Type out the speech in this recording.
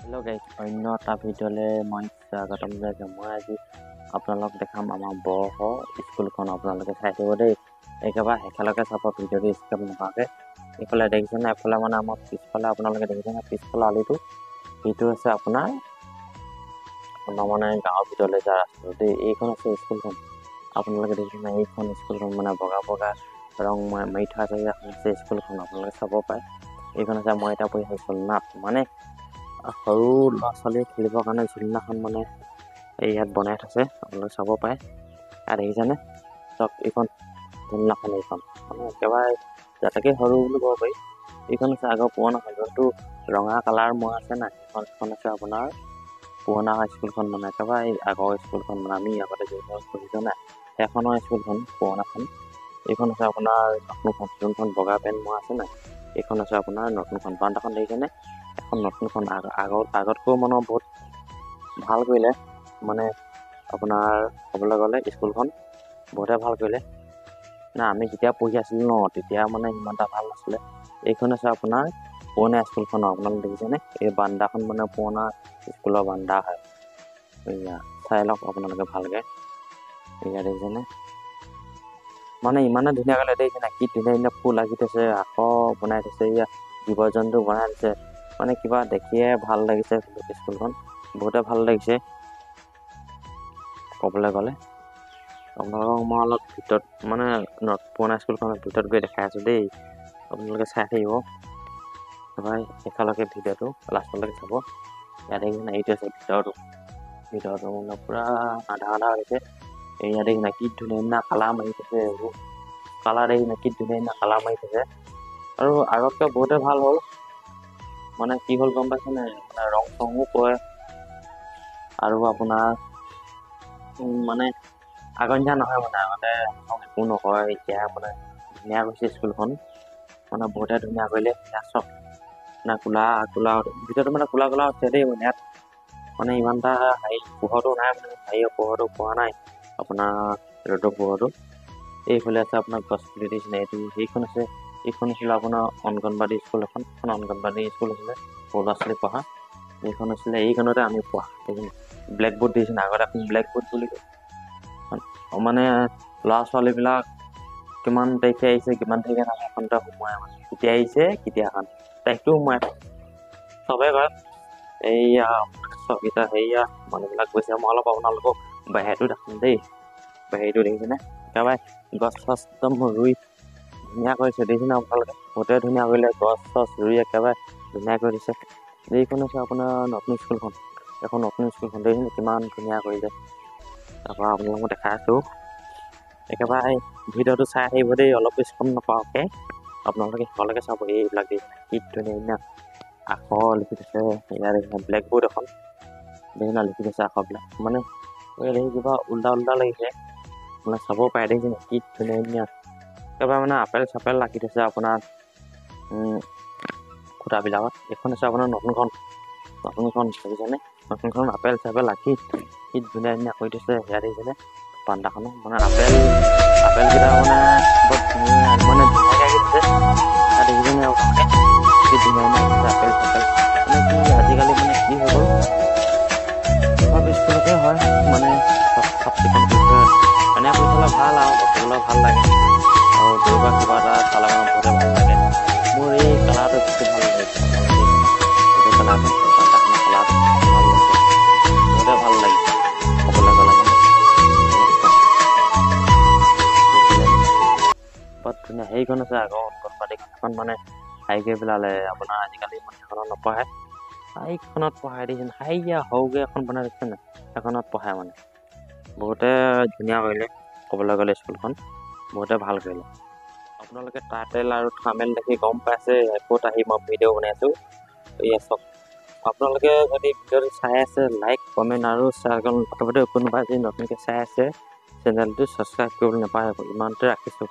Hello' guys, অন্য এটা ভিডিঅ'লৈ মই স্বাগতম জনাইছোঁ। মই আজি আপোনালোকক দেখাম আমাৰ বৰহ স্কুলখন। আপোনালোকে চাই থাকিব দেই, একেবাৰে শেষলৈকে চাব ভিডিঅ'টো স্কিপ নোহোৱাকৈ। এইফালে দেখিছেনে, এফালে মানে আমাৰ পিছফালে আপোনালোকে দেখিছেনে, পিছফালে আলিটো সেইটো হৈছে আপোনাৰ মানে গাঁৱৰ ভিতৰলৈ যোৱা ৰাস্তাটো দেই। এইখন আছে স্কুলখন। আপোনালোকে দেখিছেনে, এইখন স্কুলখন মানে বগা বগা ৰং মাৰি থোৱা আছে। এখন আছে স্কুলখন, আপোনালোকে চাব পাৰে। এইখন আছে মই এতিয়া পঢ়ি আছোঁ ঝুলনাত, মানে সৰু ল'ৰা ছোৱালীয়ে খেলিবৰ কাৰণে ঝুলনাখন মানে ইয়াত বনাই থৈছে, আপোনালোকে চাব পাৰে। ইয়াত দেখিছেনে, চাওক এইখন ঝুলনাখন। এইখন মানে একেবাৰে যাতাকে সৰু বুলি ক'ব পাৰি। এইখন আছে আগৰ পুৰণা যোনটো ৰঙা কালাৰ মৰা আছে নাই, সেইখন আছে আপোনাৰ পুৰণা স্কুলখন, মানে একেবাৰে আগৰ স্কুলখন, মানে আমি আগতে যিখন পঢ়িছোঁ নাই সেইখনৰ স্কুলখন পুৰণাখন। এইখন আছে আপোনাৰ নতুনখন, যোনখন বগা পেণ্ট মৰা আছে নাই এইখন আছে আপোনাৰ নতুনখন। বাৰান্দাখন দেখিছেনে, এখন নতুনখন আগতকৈ মানে বহুত ভাল কৰিলে, মানে আপোনাৰ ক'বলৈ গ'লে স্কুলখন বহুতে ভাল কৰিলে না। আমি যেতিয়া পঢ়ি আছিলোঁ ন, তেতিয়া মানে ইমান এটা ভাল নাছিলে। এইখন আছে আপোনাৰ পুৰণা স্কুলখন, আপোনালোকে দেখিছেনে, এই বাৰান্দাখন মানে পুৰণা স্কুলৰ বাৰান্দা হয়। এয়া চাই লওক আপোনালোকে ভালকৈ, এয়া দেখিছেনে, মানে ইমানে ধুনীয়াকৈ দেখিছেনে, কি ধুনীয়া ধুনীয়া ফুল আঁকি থৈছে, আখৰ বনাই থৈছে, এয়া জীৱ জন্তু বনাই থৈছে। মানে কিবা দেখিয়ে ভাল লাগিছে স্কুলখন, বহুতে ভাল লাগিছে ক'বলৈ গ'লে। আপোনালোকক মই অলপ ভিতৰত মানে পুৰণা স্কুলখনৰ ভিতৰত গৈ দেখাই আছোঁ দেই, আপোনালোকে চাই থাকিব এবাৰ একেলগে ভিডিঅ'টো লাষ্টলৈকে চাব। ইয়াত দেখিছেনে, এইটো আছে ভিতৰটো মানে পূৰা আধা আধা হৈছে। ইয়াত দেখিছেনে কি ধুনীয়া ধুনীয়া কালাৰ মাৰি থৈছে, এইবোৰ কালাৰ দেখিছেনে কি ধুনীয়া ধুনীয়া কালাৰ মাৰি থৈছে। আৰু আগতকৈ বহুতে ভাল হ'ল, মানে কি হ'ল গম পাইছেনে, মানে ৰং চঙো পৰে আৰু আপোনাৰ মানে আগৰ নিচিনা নহয়, মানে আগতে একো নকয়, এতিয়া মানে ধুনীয়া কৰিছে স্কুলখন, মানে বহুতে ধুনীয়া কৰিলে। ইয়াত চব মানে কোলা ভিতৰতো মানে কোলা হৈছে দেই। মানে ইয়াত মানে ইমান এটা পোহৰটো নাই, মানে পোহৰটো পোৱা নাই আপোনাৰ ৰ'দৰ পোহৰটো। এইফালে আছে আপোনাৰ গছ পুলি দেখিছেনে, সেইখন আছে, এইখন আছিলে আপোনাৰ অংগনবাদী স্কুল এখন অংগনবাদী স্কুল আছিলে সৰু ল'ৰা ছোৱালী পঢ়া। এইখন আছিলে এইখনতে আমি পঢ়া। ব্লেক বোৰ্ড দেখিছেনে, আগতে এখন ব্লেক বোৰ্ড বুলি কয়, মানে ল'ৰা ছোৱালীবিলাক কিমান তাৰিখে আহিছে কিমান তাৰিখে নাহে এখনতে সোমোৱাই, মানে কেতিয়া আহিছে কেতিয়া এখন তাৰিখটো সোমোৱাই চবেই কয়। এইয়া চবকেইটা হেৰিয়া মানুহবিলাক গৈছে। মই অলপ আপোনালোকক বাহিৰটো দেখাম দেই। বাহিৰটো দেখিছেনে, একেবাৰে গছ চছ একদম ৰুই ধুনীয়া কৰিছে, দেখিছেনে আপোনালোকে, বহুতে ধুনীয়া কৰিলে, গছ চছ ৰুই একেবাৰে ধুনীয়া কৰি দিছে। এইখন হৈছে আপোনাৰ নতুন স্কুলখন, এখন নতুন স্কুলখন দেখিছেনে কিমান ধুনীয়া কৰিছে। তাৰপৰা আপোনালোকক মই দেখাই আছোঁ, একেবাৰে ভিডিঅ'টো চাই আহিব দেই, অলপ স্কিপ নকৰাকৈ আপোনালোকে শেষলৈকে চাব। এইবিলাক দেখিছেনে কি ধুনীয়া ধুনীয়া আখৰ লিখি থৈছে। ইয়াত দেখিছেনে ব্লেক বোৰ্ড এখন দেখিছেনে লিখি থৈছে আখৰবিলাক, মানে দেখি কিবা উল্টা উল্টা লাগিছে, মানে চাব পাৰে। দেখিছেনে কি ধুনীয়া ধুনীয়া একেবাৰে মানে আপেল চাপেল আঁকি থৈছে আপোনাৰ খুঁটাবিলাকত। এইখন আছে আপোনাৰ নতুনখন দেখিছেনে, নতুনখন আপেল চাপেল আঁকি কি ধুনীয়া ধুনীয়া কৰি থৈছে। সেয়া দেখিছেনে বাৰান্দাখনো, মানে আপেলকেইটা মানে বৰ ধুনীয়া, মানে ধুনীয়াকৈ আঁকি থৈছে। ইয়াত দেখিছেনে আপোনালোকে কি ধুনীয়া ধুনীয়া আঁকিছে আপেল চাপেল। মানে কি আজিকালি মানে কি হৈ গ'ল, চব স্কুলতে হয়, মানে চব চাফ চিকুণ কৰি থয়, এনেকৈ কৰি থ'লে ভাল আৰু দেখিবলৈ ভাল লাগে, আৰু দৌৰিবা কিবা এটা চালে মানে বহুতে ভাল লাগে। মোৰ এই কালাৰটো বেছি ভাল লাগিছে, আপোনালোকে দেখিছেনে এইটো কালাৰটো, বাৰান্দাখনৰ কালাৰটো বেছি ভাল লাগিছে, বহুতে ভাল লাগিছে ক'বলৈ গ'লে। মানে বৰ ধুনীয়া। সেইখন আছে আগৰ অংগনবাদীখন, এখন মানে হেৰি কৰি পেলালে আপোনাৰ, আজিকালি মানে সেইখনত নপঢ়ায়, এইখনত পঢ়াই দিছেনে, হাইয়া সৰুকৈ এখন বনাই দিছেনে সেইখনত পঢ়ায়, মানে বহুতে ধুনীয়া কৰিলে ক'বলৈ গ'লে স্কুলখন, বহুতে ভাল কৰিলে। আপোনালোকে টাইটেল আৰু থাম্বনেইল দেখি গম পাইছে ক'ত আহি মই ভিডিঅ' বনাইছোঁ। এয়া চাওক, আপোনালোকে যদি ভিডিঅ'টো চাই আছে লাইক কমেণ্ট আৰু শ্বেয়াৰ কোনোবাই যদি নতুনকৈ চাই আছে চেনেলটো ছাবস্ক্ৰাইব কৰিবলৈ নাপাহৰিব। ইমানতে ৰাখিছোঁ।